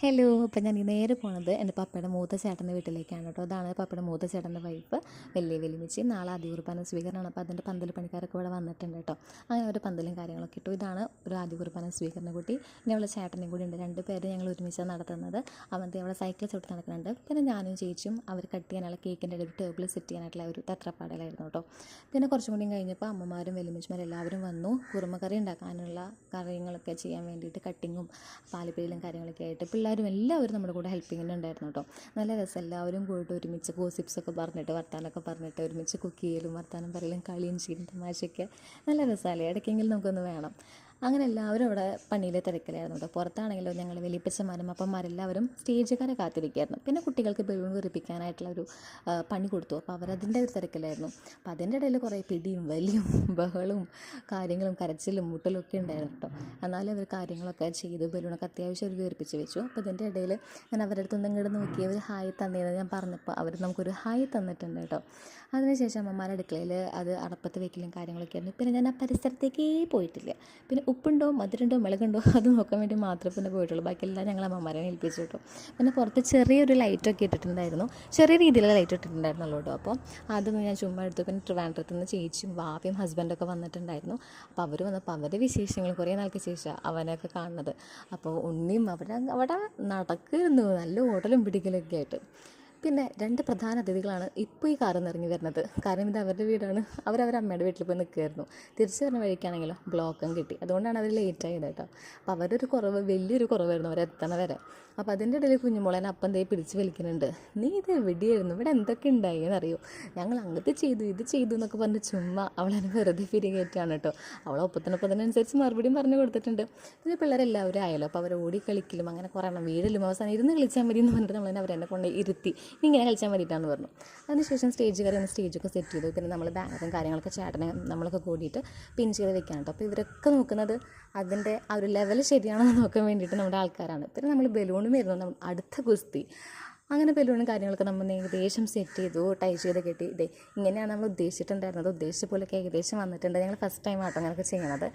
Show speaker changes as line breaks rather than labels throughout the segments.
Hello. അപ്പം ഞാൻ നേരെ പോണത് എൻ്റെ പപ്പയുടെ മൂത്ത ചേട്ടൻ്റെ വീട്ടിലേക്കാണ് കേട്ടോ. അതാണ് പപ്പയുടെ മൂത്ത ചേട്ടൻ്റെ വൈഫ് വലിയ വലിമിച്ചി. നാളെ ആദ്യകുർബാന സ്വീകരണമാണ്. അപ്പോൾ അതിൻ്റെ പന്തൽ പണിക്കാരൊക്കെ ഇവിടെ വന്നിട്ടുണ്ട് കേട്ടോ. അങ്ങനെ ഒരു പന്തലും കാര്യങ്ങളൊക്കെ ഇട്ടു. ഇതാണ് ഒരു ആദ്യകുർബാന സ്വീകരണ കുട്ടി. ഇനി അവളെ ചേട്ടനും കൂടി ഉണ്ട്. 2 പേര് ഞങ്ങൾ ഒരുമിച്ചാണ് നടത്തുന്നത്. അവൻ്റെ അവളെ സൈക്കിൾ ചവിട്ടി നടക്കുന്നുണ്ട്. പിന്നെ ഞാനും ചേച്ചിയും അവർ കട്ട് ചെയ്യാനുള്ള കേക്കിൻ്റെ ഒരു ടേബിൾ സെറ്റ് ചെയ്യാനായിട്ടുള്ള ഒരു തത്രപ്പാടലായിരുന്നു കേട്ടോ. പിന്നെ കുറച്ചും കൂടി കഴിഞ്ഞപ്പോൾ അമ്മമാരും വലിയമ്മച്ചിമാരും എല്ലാവരും വന്നു. കുറുമക്കറി ഉണ്ടാക്കാനുള്ള കാര്യങ്ങളൊക്കെ ചെയ്യാൻ വേണ്ടിയിട്ട് കട്ടിങ്ങും പാലിപ്പയിലും കാര്യങ്ങളൊക്കെ ആയിട്ട് പിള്ളേരും എല്ലാവരും നമ്മുടെ കൂടെ ഹെൽപ്പിങ്ങിന് ഉണ്ടായിരുന്നു കേട്ടോ. നല്ല രസം. എല്ലാവരും കൂടിയിട്ട് ഒരുമിച്ച് ഗോസിപ്സൊക്കെ പറഞ്ഞിട്ട് വർത്താനമൊക്കെ പറഞ്ഞിട്ട് ഒരുമിച്ച് കുക്ക് ചെയ്യലും വർത്താനം പറയലും കളിയും ചെയ്യും തമാശയൊക്കെ നല്ല രസമല്ലേ. ഇടയ്ക്കെങ്കിലും നമുക്കൊന്ന് വേണം. അങ്ങനെ എല്ലാവരും അവിടെ പണിയിലെ തിരക്കിലായിരുന്നു കേട്ടോ. പുറത്താണെങ്കിലും ഞങ്ങൾ വലിയപ്പച്ചന്മാരും അപ്പന്മാരെല്ലാവരും സ്റ്റേജുകാരെ കാത്തിരിക്കുകയായിരുന്നു. പിന്നെ കുട്ടികൾക്ക് ബലൂൺ വീർപ്പിക്കാനായിട്ടുള്ള ഒരു പണി കൊടുത്തു. അപ്പോൾ അവരതിൻ്റെ ഒരു തിരക്കിലായിരുന്നു. അപ്പോൾ അതിൻ്റെ ഇടയിൽ കുറേ പിടിയും വലിയും ബഹളവും കാര്യങ്ങളും കരച്ചിലും മുട്ടലും ഒക്കെ ഉണ്ടായിരുന്നു കേട്ടോ. എന്നാലും അവർ കാര്യങ്ങളൊക്കെ ചെയ്ത് ബലൂണൊക്കെ അത്യാവശ്യം ഒരു വീർപ്പിച്ച് വെച്ചു. അപ്പോൾ ഇതിൻ്റെ ഇടയിൽ ഞാൻ അവരുടെ അടുത്തൊന്നും ഇങ്ങോട്ട് നോക്കി അവർ ഹായ് തന്നേന്ന് ഞാൻ പറഞ്ഞപ്പോൾ അവർ നമുക്കൊരു ഹായ് തന്നിട്ടുണ്ട് കേട്ടോ. അതിനുശേഷം അമ്മമാരുടെ അടുക്കളയിൽ അത് അടപ്പത്ത് വെക്കലും കാര്യങ്ങളൊക്കെ ആയിരുന്നു. പിന്നെ ഞാൻ ആ പരിസരത്തേക്കേ പോയിട്ടില്ല. പിന്നെ ഉപ്പുണ്ടോ മധുരമുണ്ടോ മിളകുണ്ടോ അത് നോക്കാൻ വേണ്ടി മാത്രമേ പിന്നെ പോയിട്ടുള്ളൂ. ബാക്കിയെല്ലാം ഞങ്ങൾ അമ്മമാരെ ഏൽപ്പിച്ചു കേട്ടോ. പിന്നെ പുറത്ത് ചെറിയൊരു ലൈറ്റൊക്കെ ഇട്ടിട്ടുണ്ടായിരുന്നു. ചെറിയ രീതിയിലുള്ള ലൈറ്റ് ഇട്ടിട്ടുണ്ടായിരുന്നുള്ളൂ കേട്ടോ. അപ്പോൾ അതൊന്നും ഞാൻ ചുമ്മാ എടുത്തു. പിന്നെ ട്രിവാൻഡ്രത്ത് നിന്ന് ചേച്ചിയും വാപ്പയും ഹസ്ബൻഡൊക്കെ വന്നിട്ടുണ്ടായിരുന്നു. അപ്പോൾ അവർ വന്നപ്പോൾ അവരുടെ വിശേഷങ്ങൾ കുറേ നാൾക്ക് ശേഷം അവനൊക്കെ കാണുന്നത്. അപ്പോൾ ഉണ്ണിയും അവിടെ നടക്കുമായിരുന്നു നല്ല ഓടലും പിടിക്കലൊക്കെ ആയിട്ട്. പിന്നെ 2 പ്രധാന അതിഥികളാണ് ഇപ്പോൾ ഈ കാറിൽ നിന്ന് ഇറങ്ങി വരുന്നത്. കാരണം ഇത് അവരുടെ വീടാണ്. അവരവരുടെ അമ്മയുടെ വീട്ടിൽ പോയി നിൽക്കുമായിരുന്നു. തിരിച്ചു വരുന്ന വഴിക്കാണെങ്കിലോ ബ്ലോക്കും കിട്ടി. അതുകൊണ്ടാണ് അവർ ലേറ്റ് ആയത് കേട്ടോ. അപ്പോൾ അവരൊരു കുറവ് വലിയൊരു കുറവായിരുന്നു അവരെത്തണ വരെ. അപ്പോൾ അതിൻ്റെ ഇടയിൽ കുഞ്ഞുമോളേനെ അപ്പം ദേ പിടിച്ച് വലിക്കുന്നുണ്ട്. നീ ഇത് എവിടെയായിരുന്നു, ഇവിടെ എന്തൊക്കെ ഉണ്ടായെന്നറിയോ, ഞങ്ങൾ അങ്ങനത്തെ ചെയ്തു ഇത് ചെയ്തു എന്നൊക്കെ പറഞ്ഞ് ചുമ്മാ അവളെ വെറുതെ പിരികേറ്റാണ് കേട്ടോ. അവളെ ഒപ്പത്തിനനുസരിച്ച് മറുപടിയും പറഞ്ഞു കൊടുത്തിട്ടുണ്ട്. പിന്നെ പിള്ളേരെല്ലാവരും ആയല്ലോ. അപ്പോൾ അവർ ഓടി കളിക്കലും അങ്ങനെ കുറേ എണ്ണം വീഴലും അവസാനം ഇരുന്ന് കളിച്ചാൽ മതി എന്ന് പറഞ്ഞിട്ട് നമ്മളെന്നെ അവരെന്നെ കൊണ്ട് ഇരുത്തി ഇങ്ങനെ കളിച്ചാൽ വേണ്ടിയിട്ടാണെന്ന് പറഞ്ഞു. അതിനുശേഷം സ്റ്റേജൊക്കെ സെറ്റ് ചെയ്തു. പിന്നെ നമ്മൾ ബാനറും കാര്യങ്ങളൊക്കെ ചേട്ടനെ നമ്മളൊക്കെ കൂടിയിട്ട് പിൻ ചെയ്ത് വെക്കാൻ കേട്ടോ. അപ്പോൾ ഇവരൊക്കെ നോക്കുന്നത് അതിൻ്റെ ആ ഒരു ലെവൽ ശരിയാണെന്ന് നോക്കാൻ വേണ്ടിയിട്ട് നമ്മുടെ ആൾക്കാരാണ്. പിന്നെ നമ്മൾ ബലൂണും വരുന്നു അടുത്ത ഗുസ്തി. അങ്ങനെ ബലൂണും കാര്യങ്ങളൊക്കെ നമ്മൾ ഏകദേശം സെറ്റ് ചെയ്തു, ടൈ ചെയ്ത് കെട്ടി. ഇതേ ഇങ്ങനെയാണ് നമ്മൾ ഉദ്ദേശിച്ചിട്ടുണ്ടായിരുന്നത്. ഉദ്ദേശിച്ച പോലെയൊക്കെ ഏകദേശം വന്നിട്ടുണ്ട്. ഞങ്ങൾ ഫസ്റ്റ് ടൈം ആട്ടോ അങ്ങനെയൊക്കെ ചെയ്യണത്.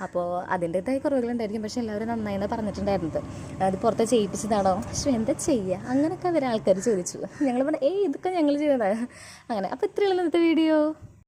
അപ്പോൾ അതിൻ്റേതായ കുറവുകളുണ്ടായിരിക്കും. പക്ഷേ എല്ലാവരും നന്നായിന്ന് പറഞ്ഞിട്ടുണ്ടായിരുന്നത്. അത് പുറത്തെ ചെയ്യിപ്പിച്ചതാണോ, പക്ഷേ എന്താ ചെയ്യുക, അങ്ങനെയൊക്കെ അവരെ ആൾക്കാർ ചോദിച്ചു. ഞങ്ങൾ പറഞ്ഞു ഇതൊക്കെ ഞങ്ങൾ ചെയ്തതാണ് അങ്ങനെ. അപ്പോൾ ഇത്രയുള്ള ഇന്നത്തെ വീഡിയോ.